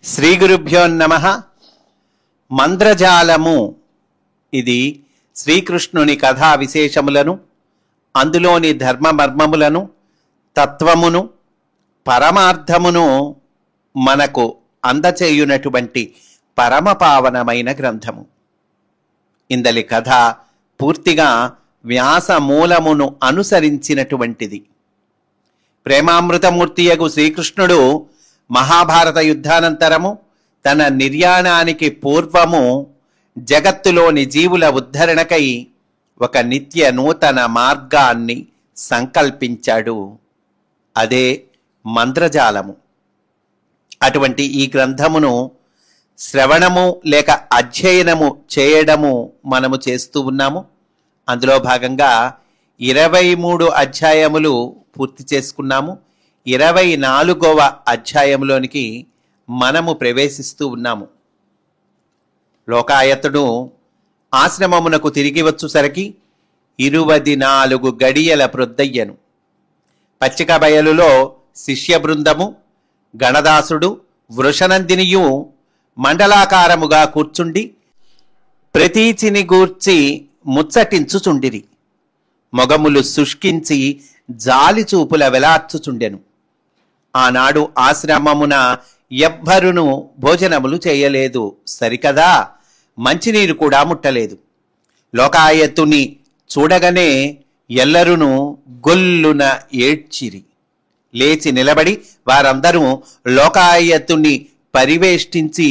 శ్రీ గురుభ్యో నమః. మంద్రజాలము ఇది శ్రీకృష్ణుని కథా విశేషములను, అందులోని ధర్మమర్మములను, తత్వమును, పరమార్థమును మనకు అందచేయునటువంటి పరమపావనమైన గ్రంథము. ఇందలి కథ పూర్తిగా వ్యాస మూలమును అనుసరించినటువంటిది. ప్రేమామృతమూర్తియగు శ్రీకృష్ణుడు మహాభారత యుద్ధానంతరము తన నిర్యాణానికి పూర్వము జగత్తులోని జీవుల ఉద్ధరణకై ఒక నిత్య నూతన మార్గాన్ని సంకల్పించాడు. అదే మంత్రజాలము. అటువంటి ఈ గ్రంథమును శ్రవణము లేక అధ్యయనము చేయడము మనము చేస్తూ ఉన్నాము. అందులో భాగంగా 23 అధ్యాయములు పూర్తి చేసుకున్నాము. 24వ అధ్యాయంలోనికి మనము ప్రవేశిస్తూ ఉన్నాము. లోకాయతుడు ఆశ్రమమునకు తిరిగి వచ్చుసరికి 24 గడియల ప్రొద్దయ్యను. పచ్చిక బయలులో శిష్య బృందము, గణదాసుడు, వృషనందినియు మండలాకారముగా కూర్చుండి ప్రతీచిని గూర్చి ముచ్చటించుచుండిరి. మొగములు శుష్కించి జాలి చూపుల వెలార్చుచుండెను. ఆనాడు ఆశ్రమమున ఎవ్వరును భోజనములు చేయలేదు. సరికదా, మంచినీరు కూడా ముట్టలేదు. లోకాయతుని చూడగానే ఎల్లరును గొల్లున ఏడ్చిరి. లేచి నిలబడి వారందరూ లోకాయతుని పరివేష్టించి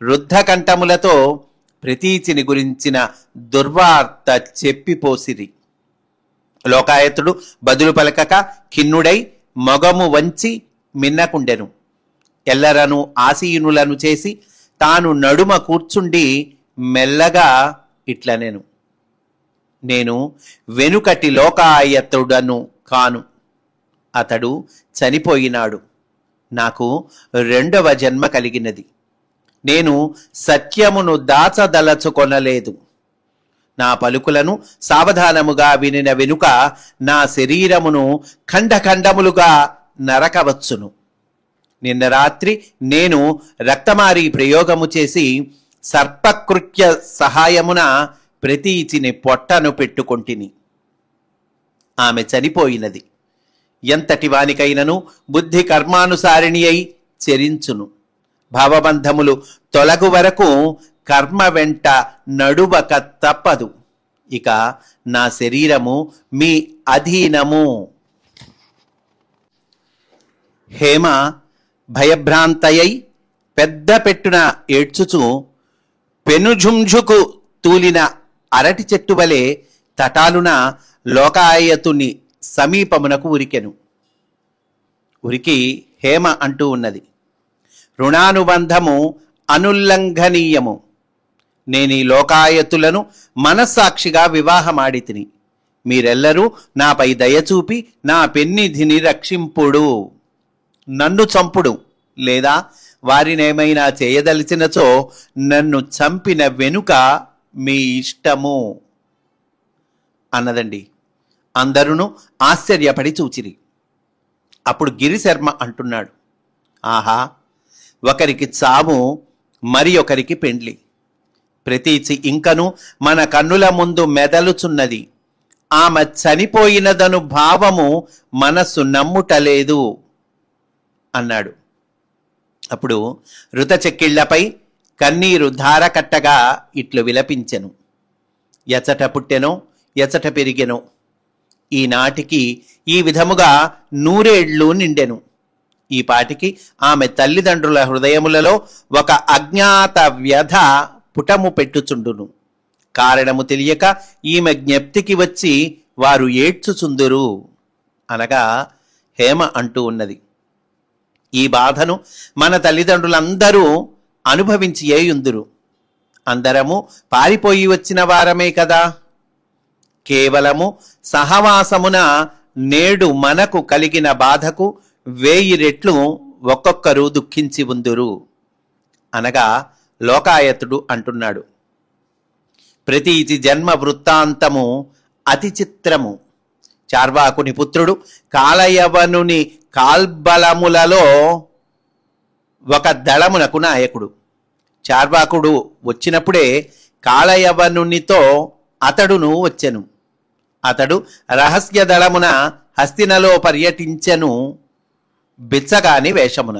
రుద్ధకంఠములతో ప్రతీచిని గురించిన దుర్వార్త చెప్పిపోసిరి. లోకాయతుడు బదులు పలకక ఖిన్నుడై మొగము వంచి మిన్నకుండెను. ఎల్లరను ఆసీనులను చేసి తాను నడుమ కూర్చుండి మెల్లగా ఇట్లనెను, నేను వెనుకటి లోకాయతుడను కాను. అతడు చనిపోయినాడు. నాకు 2వ జన్మ కలిగినది. నేను సత్యమును దాచదలచుకొనలేదు. నా పలుకులను సావధానముగా వినిన వెనుక నా శరీరమును ఖండఖండములుగా నరకవచ్చును. నిన్న రాత్రి నేను రక్తమారి ప్రయోగము చేసి సర్పకృత్య సహాయమున ప్రతీచిని పొట్టను పెట్టుకొంటిని. ఆమె చనిపోయినది. ఎంతటి వానికైనను బుద్ధి కర్మానుసారిణి అయి చెరించును. భావబంధములు తొలగు వరకు కర్మ వెంట నడువక తప్పదు. ఇక నా శరీరము మీ అధీనము. హేమ భయభ్రాంతయై పెద్ద పెట్టున ఏడ్చుచు పెనుజుంఝుకు తూలిన అరటి చెట్టు వలె తటాలున లోకాయతుని సమీపమునకు ఉరికెను. ఉరికి హేమ అంటూ ఉన్నది, రుణానుబంధము అనుల్లంఘనీయము. నేనీ లోకాయతులను మనస్సాక్షిగా వివాహమాడితిని. మీరెల్లరూ నాపై దయచూపి నా పెన్నిధిని రక్షింపుడు. నన్ను చంపుడు, లేదా వారినేమైనా చేయదలిచినచో నన్ను చంపిన వెనుక మీ ఇష్టము అన్నదండి. అందరూ ఆశ్చర్యపడి చూచిరి. అప్పుడు గిరిశర్మ అంటున్నాడు, ఆహా, ఒకరికి చావు, మరి ఒకరికి పెండ్లి. ప్రతీచి ఇంకను మన కన్నుల ముందు మెదలుచున్నది. ఆమె చనిపోయినదను భావము మనస్సు నమ్ముటలేదు అన్నాడు. అప్పుడు ఋతచెక్కిళ్లపై కన్నీరు ధారకట్టగా ఇట్లు విలపించెను, ఎచట పుట్టెనో ఎచట పెరిగెనో, ఈనాటికి ఈ విధముగా 100 ఏళ్ళు నిండెను. ఈ పాటికి ఆమె తల్లిదండ్రుల హృదయములలో ఒక అజ్ఞాత వ్యధ పుటము పెట్టుచుండును. కారణము తెలియక ఈమె జ్ఞప్తికి వచ్చి వారు ఏడ్చుచుందురు అనగా హేమ అంటూ ఉన్నది. ఈ బాధను మన తల్లిదండ్రులందరూ అనుభవించి ఏయుందురు. అందరము పారిపోయి వచ్చిన వారమే కదా. కేవలము సహవాసమున నేడు మనకు కలిగిన బాధకు 1000 రెట్లు ఒక్కొక్కరు దుఃఖించి ఉందురు అనగా లోకాయతుడు అంటున్నాడు. ప్రతీచి జన్మ వృత్తాంతము అతి చిత్రము. చార్వాకుని పుత్రుడు కాలయవనుని కాల్బలములలో ఒక దళమునకు నాయకుడు. చార్వాకుడు వచ్చినప్పుడే కాళయవనునితో అతడును వచ్చెను. అతడు రహస్య దళమున హస్తినలో పర్యటించెను బిచ్చగాని వేషమున.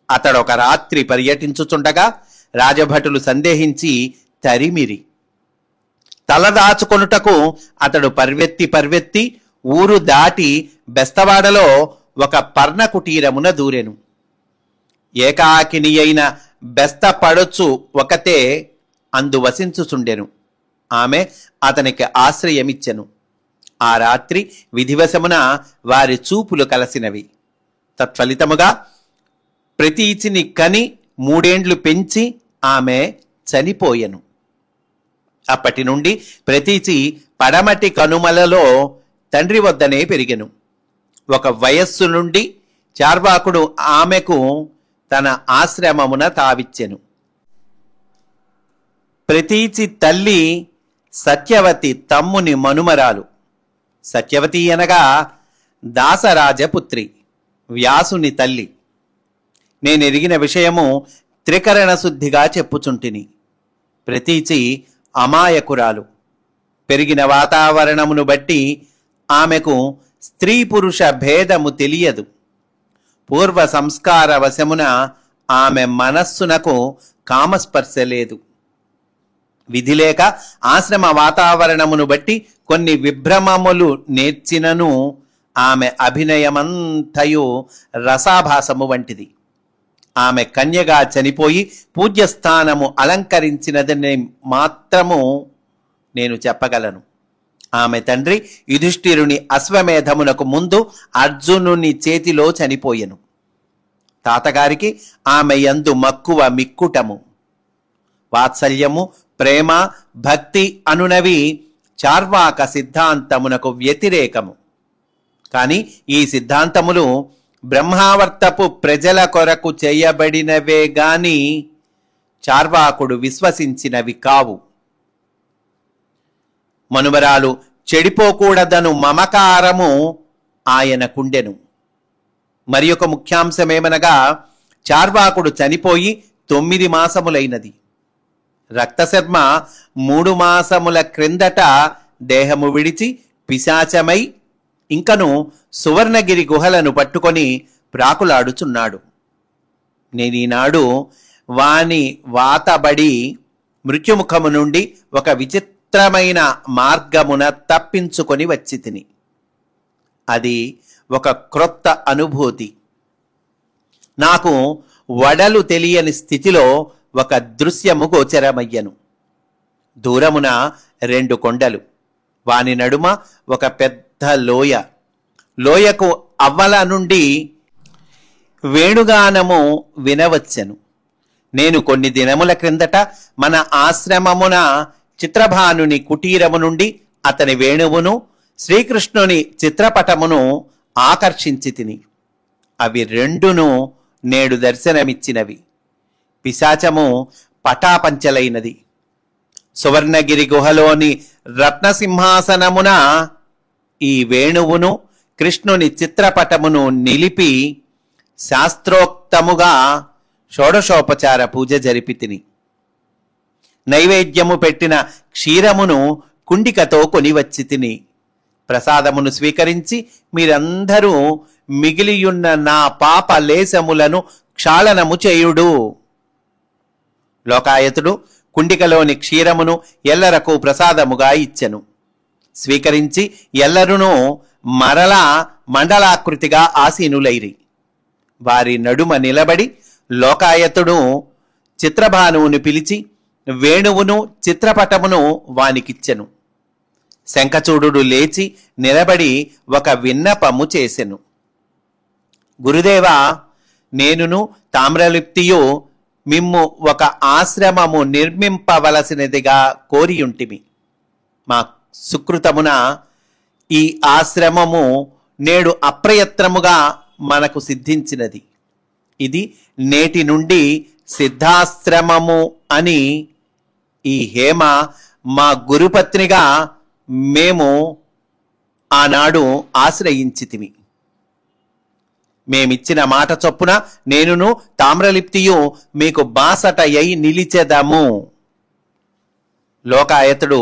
అతడొక రాత్రి పర్యటించుచుండగా రాజభటులు సందేహించి తరిమిరి. తలదాచుకొనుటకు అతడు పర్వెత్తి ఊరు దాటి బెస్తవాడలో ఒక పర్ణ కుటీరమున దూరెను. ఏకాకిని అయిన బెస్త పడొచ్చు ఒకతే అందు వసించుచుండెను. ఆమె అతనికి ఆశ్రయమిచ్చెను. ఆ రాత్రి విధివశమున వారి చూపులు కలసినవి. తత్ఫలితముగా ప్రతీచిని కని 3 ఏండ్లు పెంచి ఆమె చనిపోయెను. అప్పటి నుండి ప్రతీచి పడమటి కనుమలలో తండ్రి వద్దనే పెరిగెను. ఒక వయస్సు నుండి చార్వాకుడు ఆమెకు తన ఆశ్రమమున తావిచ్చెను. ప్రతీచి తల్లి సత్యవతి తమ్ముని మనుమరాలు. సత్యవతి అనగా దాసరాజపుత్రి, వ్యాసుని తల్లి. నేనెరిగిన విషయము త్రికరణ శుద్ధిగా చెప్పుచుంటిని. ప్రతీచి అమాయకురాలు. పెరిగిన వాతావరణమును బట్టి ఆమెకు స్త్రీ పురుష భేదము తెలియదు. పూర్వ సంస్కార వశమున ఆమె మనస్సునకు కామస్పర్శ లేదు. విధిలేక ఆశ్రమ వాతావరణమును బట్టి కొన్ని విభ్రమములు నేర్చినను ఆమె అభినయమంతయు రసాభాసము వంటిది. ఆమె కన్యగా చనిపోయి పూజ్యస్థానము అలంకరించినదని మాత్రము నేను చెప్పగలను. ఆమె తండ్రి యుధిష్ఠిరుని అశ్వమేధమునకు ముందు అర్జునుని చేతిలో చనిపోయెను. తాతగారికి ఆమె యందు మక్కువ మిక్కుటము. వాత్సల్యము, ప్రేమ, భక్తి అనునవి చార్వాక సిద్ధాంతమునకు వ్యతిరేకము. కానీ ఈ సిద్ధాంతములు బ్రహ్మావర్తపు ప్రజల కొరకు చేయబడినవే గాని చార్వాకుడు విశ్వసించినవి కావు. మనుమరాలు చెడిపోకూడదను మమకారము ఆయనకుండెను. మరి ఒక ముఖ్యాంశమేమనగా చార్వాకుడు చనిపోయి 9 మాసములైనది. రక్తశర్మ 3 మాసముల క్రిందట దేహము విడిచి పిశాచమై ఇంకను సువర్ణగిరి గుహలను పట్టుకొని ప్రాకులాడుచున్నాడు. నేనీనాడు వాని వాతబడి మృత్యుముఖము నుండి ఒక విచిత్రమైన మార్గమున తప్పించుకొని వచ్చి తిని. అది ఒక క్రొత్త అనుభూతి. నాకు వడలు తెలియని స్థితిలో ఒక దృశ్యము గోచరమయ్యను. దూరమున 2 కొండలు, వాని నడుమ ఒక పెద్ద లోయ. లోయకు అవ్వల నుండి వేణుగానము వినవచ్చెను. నేను కొన్ని దినముల క్రిందట మన ఆశ్రమమున చిత్రభానుని కుటీరము నుండి అతని వేణువును, శ్రీకృష్ణుని చిత్రపటమును ఆకర్షించి తిని. అవి 2ను నేడు దర్శనమిచ్చినవి. పిశాచము పటాపంచలైనది. సువర్ణగిరి గుహలోని రత్నసింహాసనమున ఈ వేణువును, కృష్ణుని చిత్రపటమును నిలిపి శాస్త్రోక్తముగా షోడశోపచార పూజ జరిపి తిని. నైవేద్యము పెట్టిన క్షీరమును కుండికతో కొనివచ్చి తిని. ప్రసాదమును స్వీకరించి మీరందరూ మిగిలియున్న నా పాప లేశములను క్షాళనము చేయుడు. లోకాయతుడు కుండికలోని క్షీరమును ఎల్లరకు ప్రసాదముగా ఇచ్చెను. స్వీకరించి ఎల్లరునూ మరలా మండలాకృతిగా ఆసీనులైరి. వారి నడుమ నిలబడి లోకాయతుడు చిత్రభానువును పిలిచి వేణువును, చిత్రపటమును వానికిచ్చెను. శంఖచూడు లేచి నిలబడి ఒక విన్నపము చేసెను. గురుదేవా, నేనును తామ్రలిప్తియు మిమ్ము ఒక ఆశ్రమము నిర్మింపవలసినదిగా కోరియుంటిమి. మా సుకృతమున ఈ ఆశ్రమము నేడు అప్రయత్నముగా మనకు సిద్ధించినది. ఇది నేటి నుండి సిద్ధాశ్రమము అని ఈ హేమ మా గురుపత్నిగా మేము ఆనాడు ఆశ్రయించితిమి. మేమిచ్చిన మాట చొప్పున నేనును తామ్రలిప్తియు మీకు బాసటయ్యి నిలిచెదము. లోకాయతుడు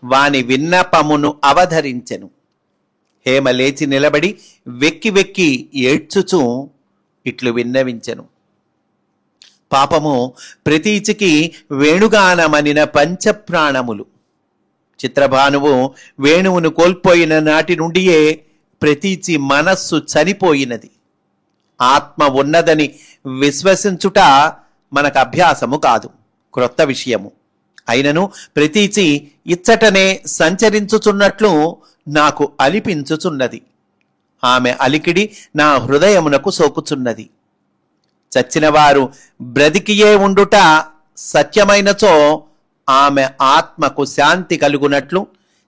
వాని విన్నపమును అవధరించెను. హేమ లేచి నిలబడి వెక్కి వెక్కి ఏడ్చుచూ ఇట్లు విన్నవించెను. పాపము ప్రతీచికి వేణుగానమనిన పంచప్రాణములు. చిత్రభానువు వేణువును కోల్పోయిన నాటి నుండియే ప్రతీచి మనస్సు చనిపోయినది. ఆత్మ ఉన్నదని విశ్వసించుట మనకు అభ్యాసము కాదు, క్రొత్త విషయము. అయినను ప్రతీచి ఇచ్చటనే సంచరించుచున్నట్లు నాకు అలిపించుచున్నది. ఆమె అలికిడి నా హృదయమునకు సోకుచున్నది. చచ్చినవారు బ్రతికియే ఉండుట సత్యమైనచో ఆమె ఆత్మకు శాంతి కలుగునట్లు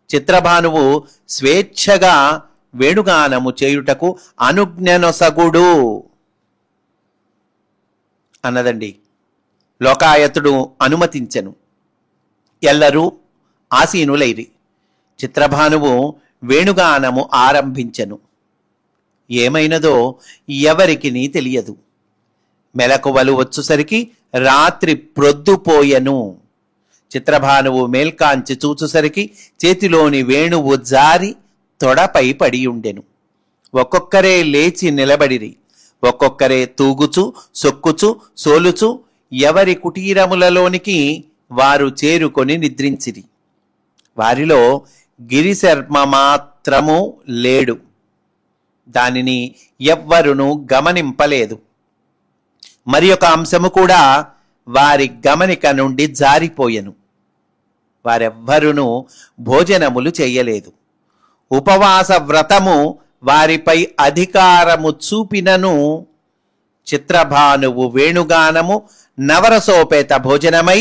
చిత్రభానువు స్వేచ్ఛగా వేణుగానము చేయుటకు అనుజ్ఞనొసగుడు అన్నదండి. లోకాయతుడు అనుమతించెను. ఎల్లరూ ఆసీనులైరి. చిత్రభానువు వేణుగానము ఆరంభించెను. ఏమైనదో ఎవరికిని తెలియదు. మెలకువలు వచ్చుసరికి రాత్రి ప్రొద్దుపోయెను. చిత్రభానువు మేల్కాంచి చూచుసరికి చేతిలోని వేణువు జారి తొడపై పడియుండెను. ఒక్కొక్కరే లేచి నిలబడిరి. ఒక్కొక్కరే తూగుచు సొక్కుచు సోలుచు ఎవరి కుటీరములలోనికి వారు చేరుకొని నిద్రించిరి. వారిలో గిరిశర్మ మాత్రము లేడు. దానిని ఎవ్వరును గమనింపలేదు. మరి ఒక అంశము కూడా వారి గమనిక నుండి జారిపోయెను. వారెవ్వరును భోజనములు చేయలేదు. ఉపవాస వ్రతము వారిపై అధికారము చూపినను చిత్రభానువు వేణుగానము నవరసోపేత భోజనమై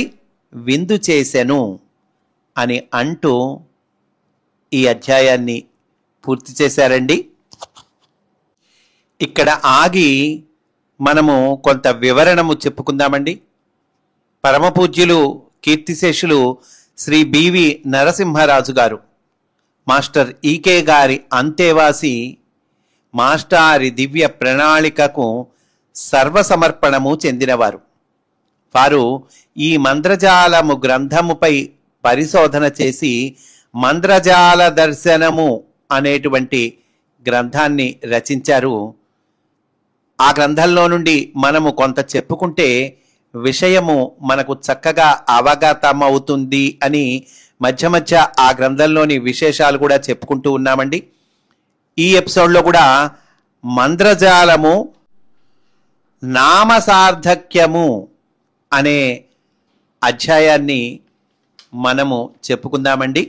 విందు చేసెను అని అంటూ ఈ అధ్యాయాన్ని పూర్తి చేశారండి. ఇక్కడ ఆగి మనము కొంత వివరణము చెప్పుకుందామండి. పరమపూజ్యులు కీర్తిశేషులు శ్రీ బివి నరసింహరాజు గారు, మాస్టర్ ఈకే గారి అంతేవాసి, మాస్టారి దివ్య ప్రణాళికకు సర్వసమర్పణము చెందినవారు. వారు ఈ మంద్రజాలము గ్రంథముపై పరిశోధన చేసి మంద్రజాల దర్శనము అనేటువంటి గ్రంథాన్ని రచించారు. ఆ గ్రంథంలో నుండి మనము కొంత చెప్పుకుంటే విషయము మనకు చక్కగా అవగతమవుతుంది అని మధ్య మధ్య ఆ గ్రంథంలోని విశేషాలు కూడా చెప్పుకుంటూ ఉన్నామండి. ఈ ఎపిసోడ్లో కూడా మంద్రజాలము నామసార్థక్యము అనే అధ్యాయాన్ని మనము చెప్పుకుందామండి.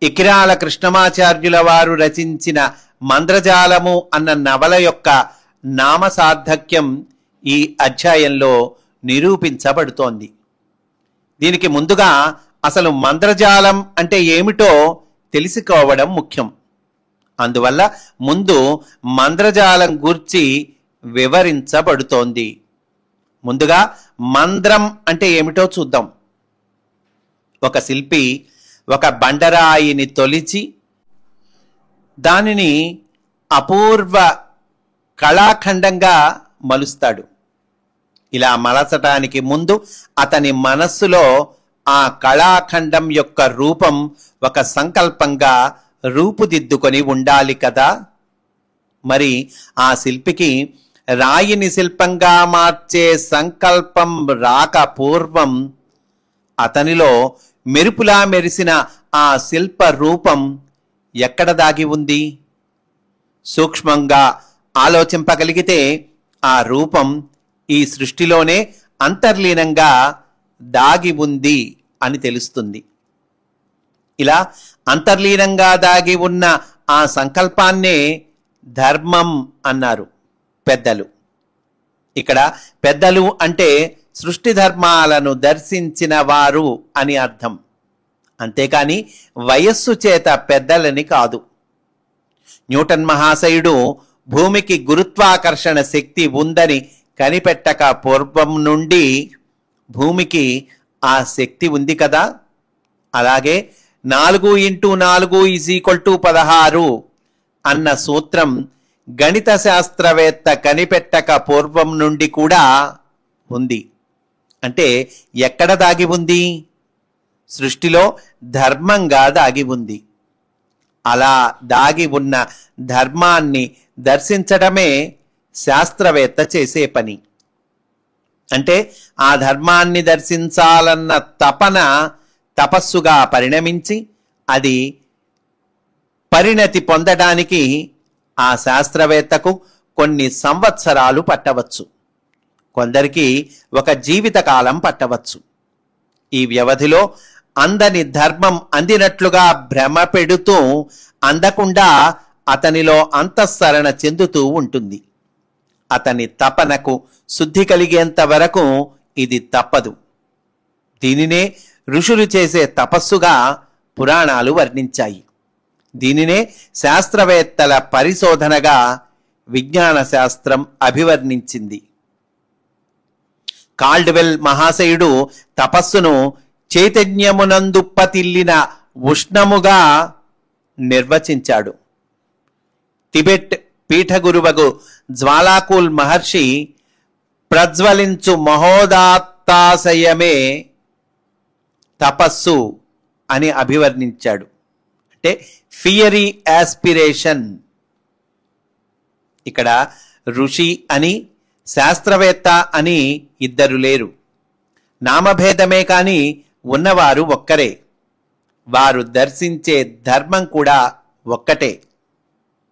ఇకిరాల కృష్ణమాచార్యుల వారు రచించిన మంద్రజాలము అన్న నవల యొక్క నామసార్థక్యం ఈ అధ్యాయంలో నిరూపించబడుతోంది. దీనికి ముందుగా అసలు మంద్రజాలం అంటే ఏమిటో తెలుసుకోవడం ముఖ్యం. అందువల్ల ముందు మంద్రజాలం గూర్చి వివరించబడుతోంది. ముందుగా మంద్రం అంటే ఏమిటో చూద్దాం. ఒక శిల్పి ఒక బండరాయిని తొలిచి దానిని అపూర్వ కళాఖండంగా మలుస్తాడు. ఇలా మలచటానికి ముందు అతని మనస్సులో ఆ కళాఖండం యొక్క రూపం ఒక సంకల్పంగా రూపుదిద్దుకొని ఉండాలి కదా. మరి ఆ శిల్పికి రాయిని శిల్పంగా మార్చే సంకల్పం రాక పూర్వం అతనిలో మెరుపులా మెరిసిన ఆ శిల్ప రూపం ఎక్కడ దాగి ఉంది? సూక్ష్మంగా ఆలోచింపగలిగితే ఆ రూపం ఈ సృష్టిలోనే అంతర్లీనంగా దాగి ఉంది అని తెలుస్తుంది. ఇలా అంతర్లీనంగా దాగి ఉన్న ఆ సంకల్పాన్నే ధర్మం అన్నారు పెద్దలు. ఇక్కడ పెద్దలు అంటే సృష్టి ధర్మాలను దర్శించిన వారు అని అర్థం. అంతేకాని వయస్సు చేత పెద్దలని కాదు. న్యూటన్ మహాశయుడు భూమికి గురుత్వాకర్షణ శక్తి ఉందని కనిపెట్టక పూర్వం నుండి భూమికి ఆ శక్తి ఉంది కదా. అలాగే 4 × 4 = 16 అన్న సూత్రం గణిత శాస్త్రవేత్త కనిపెట్టక పూర్వం నుండి కూడా ఉంది. అంటే ఎక్కడ దాగి ఉంది? సృష్టిలో ధర్మంగా దాగి ఉంది. అలా దాగి ఉన్న ధర్మాన్ని దర్శించడమే శాస్త్రవేత్త చేసే పని. అంటే ఆ ధర్మాన్ని దర్శించాలన్న తపన తపస్సుగా పరిణమించి అది పరిణతి పొందడానికి ఆ శాస్త్రవేత్తకు కొన్ని సంవత్సరాలు పట్టవచ్చు, కొందరికి ఒక జీవితకాలం పట్టవచ్చు. ఈ వ్యవధిలో అందని ధర్మం అందినట్లుగా భ్రమ పెడుతూ అందకుండా అతనిలో అంతఃసరణ చెందుతూ ఉంటుంది. అతని తపనకు శుద్ధి కలిగేంత వరకు ఇది తప్పదు. దీనినే ఋషులు చేసే తపస్సుగా పురాణాలు వర్ణించాయి. దీనినే శాస్త్రవేత్తల పరిశోధనగా విజ్ఞాన శాస్త్రం అభివర్ణించింది. కాల్డ్వెల్ మహాశయుడు తపస్సును చైతన్యమునందుప్పతిల్లిన ఉష్ణముగా నిర్వచించాడు. టిబెట్ పీఠగురువగు జ్వాలాకూల్ మహర్షి ప్రజ్వలించు మహోదాత్తాశయమే తపస్సు అని అభివర్ణించాడు. అంటే ఫియరీ యాస్పిరేషన్. ఇక్కడ ఋషి అని శాస్త్రవేత్త అని ఇద్దరు లేరు. నామభేదమే కాని ఉన్నవారు ఒక్కరే. వారు దర్శించే ధర్మం కూడా ఒక్కటే.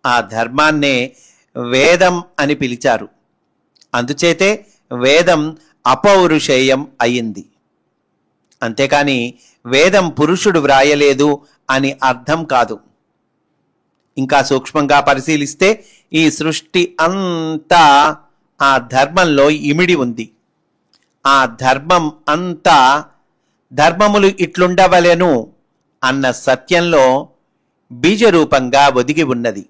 ఆ ధర్మాన్నే వేదం అని పిలిచారు. అందుచేతే వేదం అపౌరుషేయం అయింది. అంతేకాని వేదం పురుషుడు వ్రాయలేదు అని అర్థం కాదు. ఇంకా సూక్ష్మంగా పరిశీలిస్తే ఈ సృష్టి అంతా ఆ ధర్మంలో ఇమిడి ఉంది. ఆ ధర్మం అంతా ధర్మములు ఇట్లుండవలెను అన్న సత్యంలో బీజరూపంగా ఒదిగి ఉన్నది.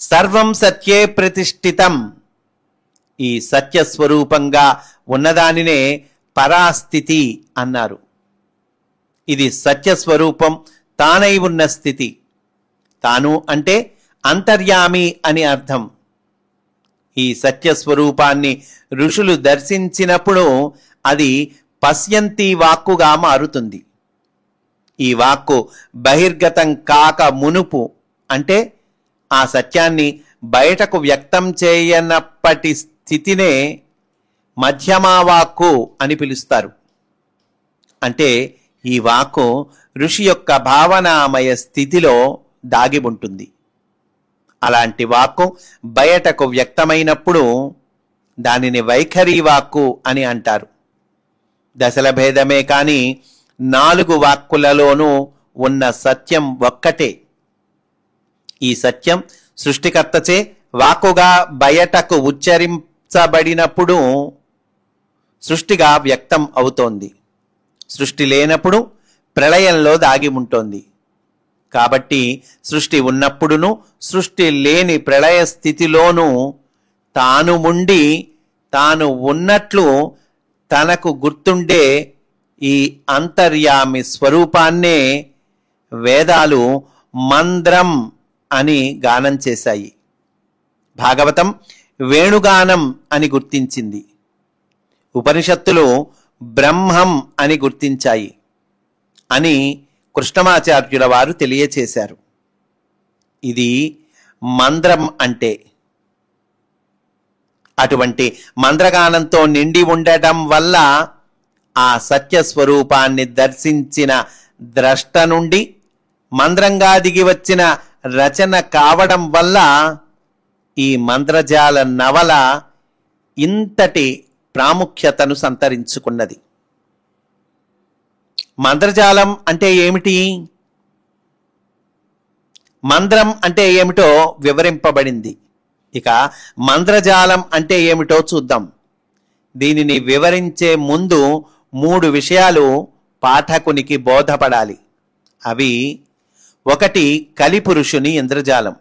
సర్వం సత్యే ప్రతిష్ఠితం. ఈ సత్యస్వరూపంగా ఉన్నదానినే పరాస్థితి అన్నారు. ఇది సత్యస్వరూపం తానై ఉన్న స్థితి. తాను అంటే అంతర్యామి అని అర్థం. ఈ సత్యస్వరూపాన్ని ఋషులు దర్శించినప్పుడు అది పశ్యంతి వాక్కుగా మారుతుంది. ఈ వాక్కు బహిర్గతం కాక మునుపు, అంటే ఆ సత్యాన్ని బయటకు వ్యక్తం చేయనప్పటి స్థితినే మధ్యమా వాక్కు అని పిలుస్తారు. అంటే ఈ వాక్కు ఋషి యొక్క భావనామయ స్థితిలో దాగి ఉంటుంది. అలాంటి వాక్కు బయటకు వ్యక్తమైనప్పుడు దానిని వైఖరి వాక్కు అని అంటారు. దశల భేదమే కాని 4 వాక్కులలోనూ ఉన్న సత్యం ఒక్కటే. ఈ సత్యం సృష్టికర్తచే వాక్కుగా బయటకు ఉచ్చరించబడినప్పుడు సృష్టిగా వ్యక్తం అవుతోంది. సృష్టి లేనప్పుడు ప్రళయంలో దాగి ఉంటుంది. కాబట్టి సృష్టి ఉన్నప్పుడును సృష్టి లేని ప్రళయ స్థితిలోనూ తాను ఉండి తాను ఉన్నట్లు తనకు గుర్తుండే ఈ అంతర్యామి స్వరూపాన్నే వేదాలు మంద్రం అని గానం చేశాయి. భాగవతం వేణుగానం అని గుర్తించింది. ఉపనిషత్తులు బ్రహ్మం అని గుర్తించాయి అని కృష్ణమాచార్యుల వారు తెలియచేశారు. ఇది మంద్రం అంటే. అటువంటి మంద్రగానంతో నిండి ఉండటం వల్ల ఆ సత్యస్వరూపాన్ని దర్శించిన ద్రష్ట నుండి మంద్రంగా దిగి వచ్చిన రచన కావడం వల్ల ఈ మంద్రజాల నవల ఇంతటి ప్రాముఖ్యతను సంతరించుకున్నది. మంద్రజాలం అంటే ఏమిటి? మంద్రం అంటే ఏమిటో వివరింపబడింది. ఇక మంద్రజాలం అంటే ఏమిటో చూద్దాం. దీనిని వివరించే ముందు 3 విషయాలు పాఠకునికి బోధపడాలి. అవి: 1 కలిపురుషుని ఇంద్రజాలం,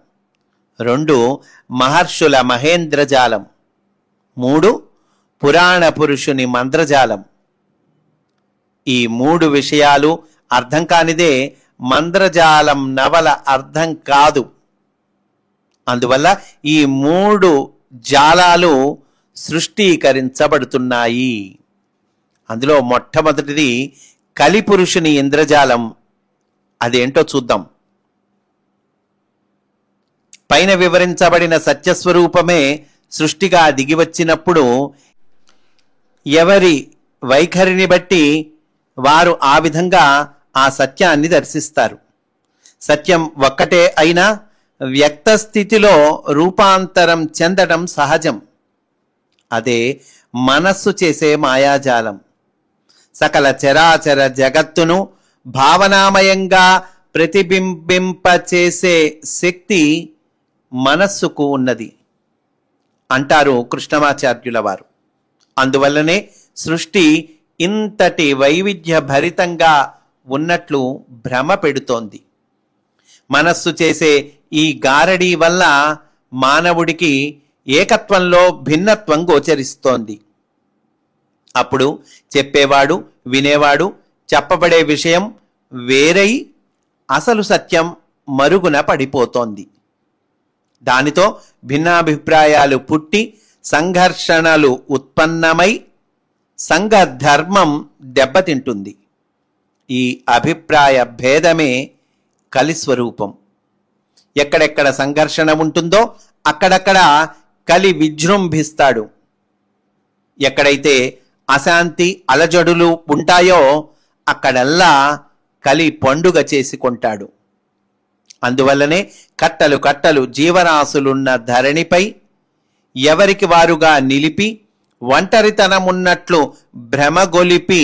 2 మహర్షుల మహేంద్రజాలం, 3 పురాణ పురుషుని మంద్రజాలం. ఈ 3 విషయాలు అర్థం కానిదే మంద్రజాలం నవల అర్థం కాదు. అందువల్ల ఈ 3 జాలాలు సృష్టీకరించబడుతున్నాయి. అందులో మొట్టమొదటిది కలిపురుషుని ఇంద్రజాలం. అదేంటో చూద్దాం. పైన వివరించబడిన సత్యస్వరూపమే సృష్టిగా దిగివచ్చినప్పుడు ఎవరి వైఖరిని బట్టి వారు ఆ విధంగా ఆ సత్యాన్ని దర్శిస్తారు. సత్యం ఒక్కటే అయినా వ్యక్త స్థితిలో రూపాంతరం చెందడం సహజం. అదే మనస్సు చేసే మాయాజాలం. సకల చరాచర జగత్తును భావనామయంగా ప్రతిబింబింపచేసే శక్తి మనస్సుకు ఉన్నది అంటారు కృష్ణమాచార్యుల వారు. అందువల్లనే సృష్టి ఇంతటి వైవిధ్య భరితంగా ఉన్నట్లు భ్రమ పెడుతోంది. మనస్సు చేసే ఈ గారడీ వల్ల మానవుడికి ఏకత్వంలో భిన్నత్వం గోచరిస్తోంది. అప్పుడు చెప్పేవాడు వినేవాడు చెప్పబడే విషయం వేరై అసలు సత్యం మరుగున పడిపోతోంది. దానితో భిన్నాభిప్రాయాలు పుట్టి సంఘర్షణలు ఉత్పన్నమై సంఘధర్మం దెబ్బతింటుంది. ఈ అభిప్రాయ భేదమే కలిస్వరూపం. ఎక్కడెక్కడ సంఘర్షణ ఉంటుందో అక్కడక్కడ కలి విజృంభిస్తాడు. ఎక్కడైతే అశాంతి అలజడులు ఉంటాయో అక్కడల్లా కలి పండుగ చేసుకుంటాడు. అందువల్లనే కట్టలు కట్టలు జీవరాశులున్న ధరణిపై ఎవరికి వారుగా నిలిపి ఒంటరితనమున్నట్లు భ్రమగొలిపి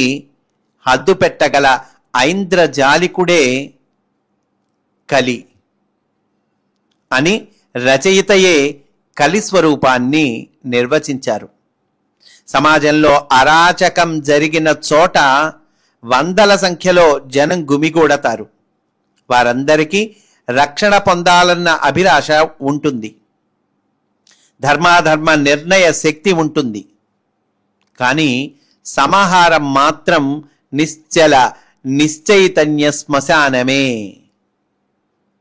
హద్దు పెట్టగల ఐంద్రజాలికుడే కలి అని రచయితయే కలిస్వరూపాన్ని నిర్వచించారు. సమాజంలో అరాచకం జరిగిన చోట వందల సంఖ్యలో జనం గుమిగూడతారు. వారందరికీ రక్షణ పొందాలన్న అభిలాష ఉంటుంది. ధర్మాధర్మ నిర్ణయ శక్తి ఉంటుంది. కానీ సమాహారం మాత్రం నిశ్చైతన్య శ్మశానమే.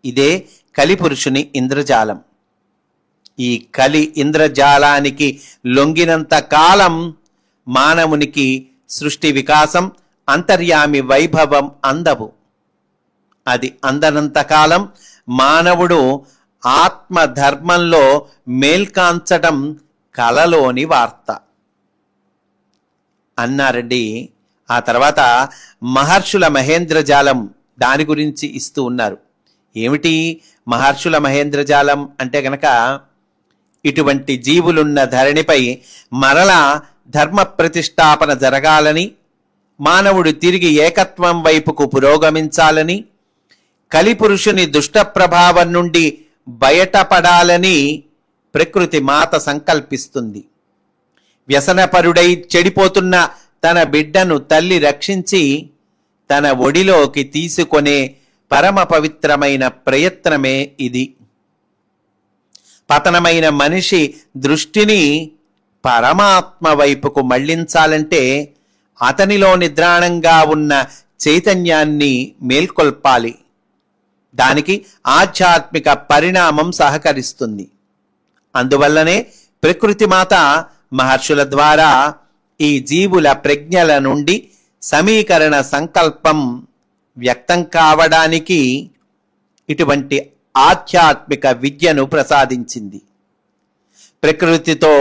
ఇదే కలిపురుషుని ఇంద్రజాలం. ఈ కలి ఇంద్రజాలానికి లొంగినంత కాలం మానవునికి సృష్టి వికాసం అంతర్యామి వైభవం అందవు. అది అందనంతకాలం మానవుడు ఆత్మధర్మంలో మేల్కాంచటం కలలోని వార్త అన్నారండి. ఆ తర్వాత మహర్షుల మహేంద్రజాలం దాని గురించి ఇస్తూ ఉన్నారు. ఏమిటి మహర్షుల మహేంద్రజాలం అంటే గనక, ఇటువంటి జీవులున్న ధరణిపై మరలా ధర్మ ప్రతిష్టాపన జరగాలని, మానవుడు తిరిగి ఏకత్వం వైపుకు పురోగమించాలని, కలిపురుషుని దుష్ట ప్రభావం నుండి బయటపడాలని ప్రకృతి మాత సంకల్పిస్తుంది. వ్యసనపరుడై చెడిపోతున్న తన బిడ్డను తల్లి రక్షించి తన ఒడిలోకి తీసుకొనే పరమ పవిత్రమైన ప్రయత్నమే ఇది. పతనమైన మనిషి దృష్టిని పరమాత్మ వైపుకు మళ్లించాలంటే అతనిలో నిద్రాణంగా ఉన్న చైతన్యాన్ని మేల్కొల్పాలి. దానికి ఆధ్యాత్మిక పరిణామం సహకరిస్తుంది. అందువల్లనే ప్రకృతి మాత మహర్షుల ద్వారా ఈ జీవుల ప్రజ్ఞల నుండి సమీకరణ సంకల్పం వ్యక్తం కావడానికి ఇటువంటి ఆధ్యాత్మిక విద్యను ప్రసాదించింది. ప్రకృతితో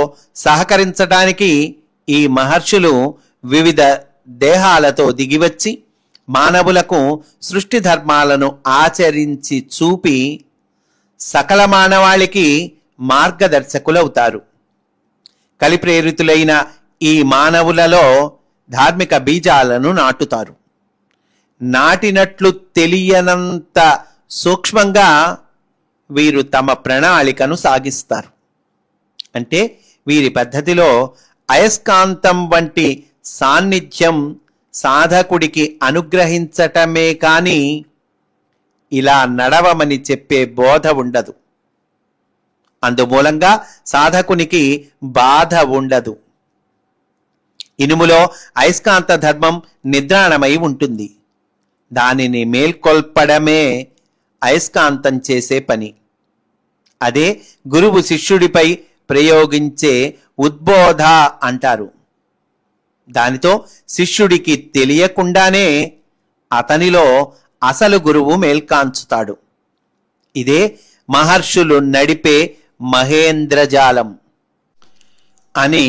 సహకరించడానికి ఈ మహర్షులు వివిధ దేహాలతో దిగివచ్చి మానవులకు సృష్టి ధర్మాలను ఆచరించి చూపి సకల మానవాళికి మార్గదర్శకులవుతారు. కలిప్రేరితులైన ఈ మానవులలో ధార్మిక బీజాలను నాటుతారు. నాటినట్లు తెలియనంత సూక్ష్మంగా వీరు తమ ప్రణాళికను సాగిస్తారు. అంటే వీరి పద్ధతిలో అయస్కాంతం వంటి సాన్నిధ్యం సాధకుడికి అనుగ్రహించటమే కాని ఇలా నడవమని చెప్పే బోధ ఉండదు. అందుమూలంగా సాధకునికి బాధ ఉండదు. ఇనుములో అయస్కాంత ధర్మం నిద్రాణమై ఉంటుంది. దానిని మేల్కొల్పడమే అయస్కాంతం చేసే పని. అదే గురువు శిష్యుడిపై ప్రయోగించే ఉద్బోధ అంటారు. దానితో శిష్యుడికి తెలియకుండానే అతనిలో అసలు గురువు మేల్కాంచుతాడు. ఇదే మహర్షులు నడిపే మహేంద్రజాలం అని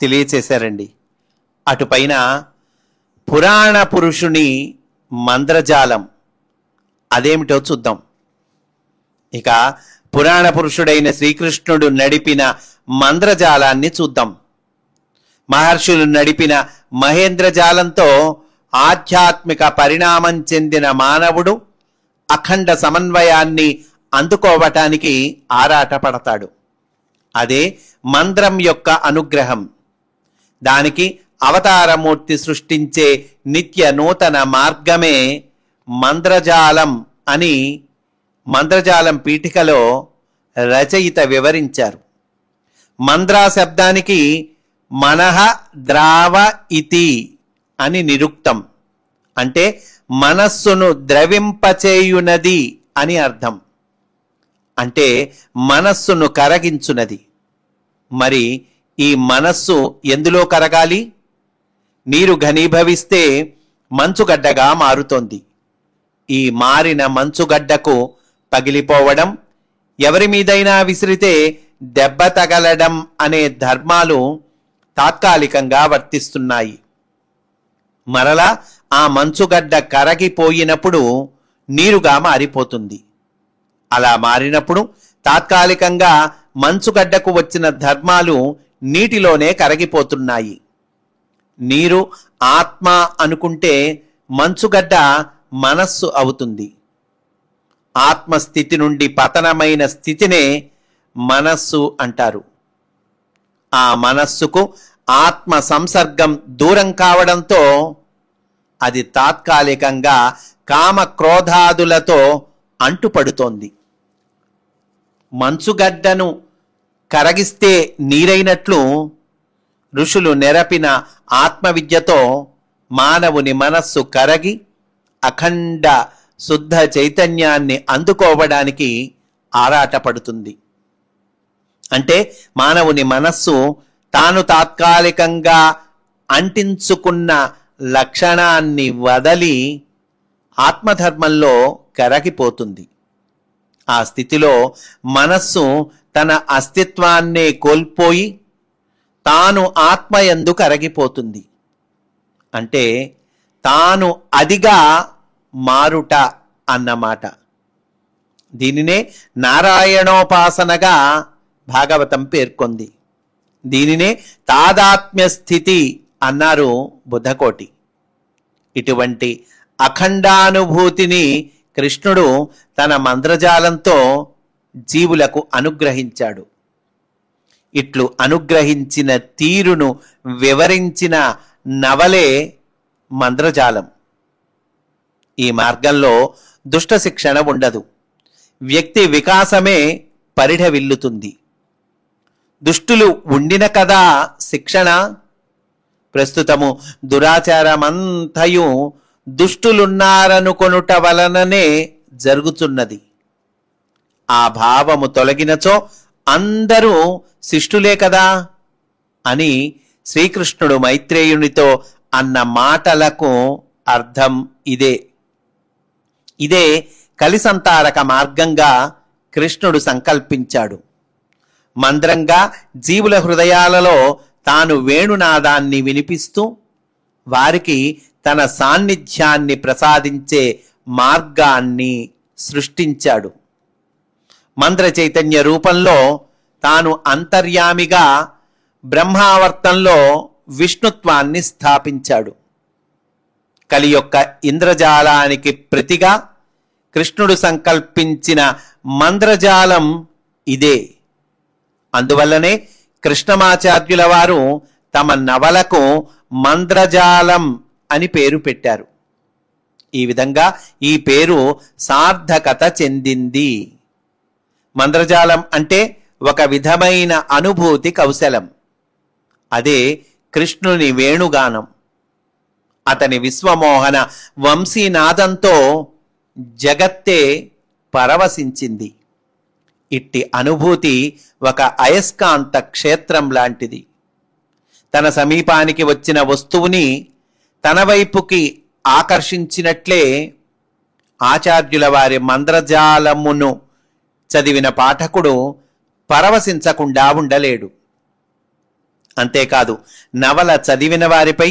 తెలియచేశారండి. అటుపైన పురాణ పురుషుని మంద్రజాలం అదేమిటో చూద్దాం. ఇక పురాణ పురుషుడైన శ్రీకృష్ణుడు నడిపిన మంద్రజాలాన్ని చూద్దాం. మహర్షులు నడిపిన మహేంద్రజాలంతో ఆధ్యాత్మిక పరిణామం చెందిన మానవుడు అఖండ సమన్వయాన్ని అందుకోవటానికి ఆరాటపడతాడు. అదే మంత్రం యొక్క అనుగ్రహం. దానికి అవతారమూర్తి సృష్టించే నిత్య నూతన మార్గమే మంత్రజాలం అని మంత్రజాలం పీఠికలో రచయిత వివరించారు. మంద్ర శబ్దానికి మనః ద్రావ ఇతి అని నిరుక్తం, అంటే మనస్సును ద్రవింపచేయునది అని అర్థం. అంటే మనస్సును కరగించునది. మరి ఈ మనస్సు ఎందులో కరగాలి? నీరు ఘనీభవిస్తే మంచుగడ్డగా మారుతోంది. ఈ మారిన మంచుగడ్డకు పగిలిపోవడం, ఎవరి మీదైనా విసిరితే దెబ్బ తగలడం అనే ధర్మాలు తాత్కాలికంగా వర్తిస్తున్నాయి. మరలా ఆ మంచుగడ్డ కరగిపోయినప్పుడు నీరుగా మారిపోతుంది. అలా మారినప్పుడు తాత్కాలికంగా మంచుగడ్డకు వచ్చిన ధర్మాలు నీటిలోనే కరగిపోతున్నాయి. నీరు ఆత్మ అనుకుంటే మంచుగడ్డ మనస్సు అవుతుంది. ఆత్మస్థితి నుండి పతనమైన స్థితినే మనస్సు అంటారు. ఆ మనస్సుకు ఆత్మ సంసర్గం దూరం కావడంతో అది తాత్కాలికంగా కామ క్రోధాదులతో అంటుపడుతోంది. మంచుగడ్డను కరగిస్తే నీరైనట్లు ఋషులు నెరపిన ఆత్మవిద్యతో మానవుని మనస్సు కరగి అఖండ శుద్ధ చైతన్యాన్ని అందుకోవడానికి ఆరాటపడుతుంది. అంటే మానవుని మనస్సు తాను తాత్కాలికంగా అంటించుకున్న లక్షణాన్ని వదలి ఆత్మధర్మంలో కరగిపోతుంది. ఆ స్థితిలో మనస్సు తన అస్తిత్వాన్నే కోల్పోయి తాను ఆత్మయందు కరగిపోతుంది. అంటే తాను అదిగా మారుట అన్నమాట. దీనినే నారాయణోపాసనగా భాగవతం పేర్కొంది. దీనినే తాదాత్మ్య స్థితి అన్నారు బుద్ధకోటి. ఇటువంటి అఖండానుభూతిని కృష్ణుడు తన మంత్రజాలంతో జీవులకు అనుగ్రహించాడు. ఇట్లు అనుగ్రహించిన తీరును వివరించిన నవలే మంత్రజాలం. ఈ మార్గంలో దుష్ట శిక్షణ ఉండదు. వ్యక్తి వికాసమే పరిఢవిల్లుతుంది. దుష్టులు ఉండిన కదా శిక్షణ. ప్రస్తుతము దురాచారమంతయు దుష్టులున్నారనుకొనుట వలననే జరుగుతున్నది. ఆ భావము తొలగినచో అందరూ శిష్టులే కదా అని శ్రీకృష్ణుడు మైత్రేయునితో అన్న మాటలకు అర్థం ఇదే. ఇదే కలిసంతారక మార్గంగా కృష్ణుడు సంకల్పించాడు. మంద్రంగా జీవుల హృదయాలలో తాను వేణునాదాన్ని వినిపిస్తూ వారికి తన సాన్నిధ్యాన్ని ప్రసాదించే మార్గాన్ని సృష్టించాడు. మంత్ర చైతన్య రూపంలో తాను అంతర్యామిగా బ్రహ్మావర్తంలో విష్ణుత్వాన్ని స్థాపించాడు. కలి యొక్క ఇంద్రజాలానికి ప్రతిగా కృష్ణుడు సంకల్పించిన మంత్రజాలం ఇదే. అందువల్లనే కృష్ణమాచార్యుల వారు తమ నవలకు మంత్రజాలం అని పేరు పెట్టారు. ఈ విధంగా ఈ పేరు సార్థకత చెందింది. మంత్రజాలం అంటే ఒక విధమైన అనుభూతి కౌశలం. అదే కృష్ణుని వేణుగానం. అతని విశ్వమోహన వంశీనాదంతో జగత్తే పరవశించింది. ఇట్టి అనుభూతి ఒక అయస్కాంత క్షేత్రం లాంటిది. తన సమీపానికి వచ్చిన వస్తువుని తన వైపుకి ఆకర్షించినట్లే ఆచార్యుల వారి మంత్రజాలమును చదివిన పాఠకుడు పరవశించకుండా ఉండలేడు. అంతేకాదు, నవల చదివిన వారిపై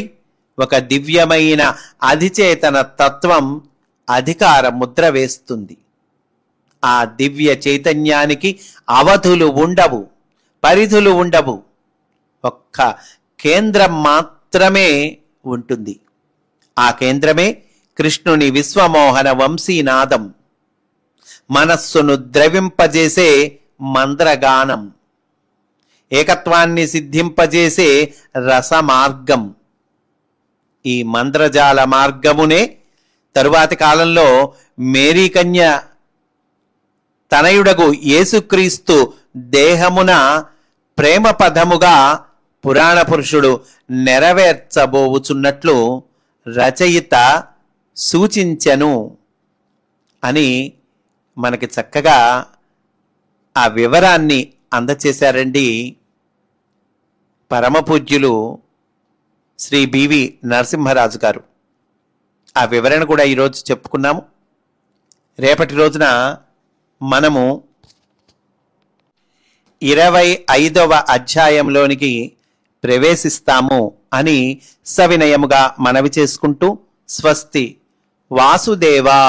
ఒక దివ్యమైన అధిచేతన తత్వం అధికార ముద్ర వేస్తుంది. ఆ దివ్య చైతన్యానికి అవధులు ఉండవు, పరిధులు ఉండవు. ఒక్క కేంద్రం మాత్రమే ఉంటుంది. ఆ కేంద్రమే కృష్ణుని విశ్వమోహన వంశీనాదం, మనస్సును ద్రవింపజేసే మంద్రగానం, ఏకత్వాన్ని సిద్ధింపజేసే రసమార్గం. ఈ మంద్రజాల మార్గమునే తరువాతి కాలంలో మేరీకన్య తనయుడగు యేసుక్రీస్తు దేహమున ప్రేమ పదముగా పురాణ పురుషుడు నెరవేర్చబోవుచున్నట్లు రచయిత సూచించెను అని మనకి చక్కగా ఆ వివరాన్ని అందచేశారండి పరమపూజ్యులు శ్రీ బివి నరసింహరాజు గారు. ఆ వివరణ కూడా ఈరోజు చెప్పుకున్నాము. రేపటి రోజున మనము 25వ అధ్యాయంలోనికి ప్రవేశిస్తాము అని సవినయముగా మనవి చేసుకుంటూ, స్వస్తి. వాసుదేవా.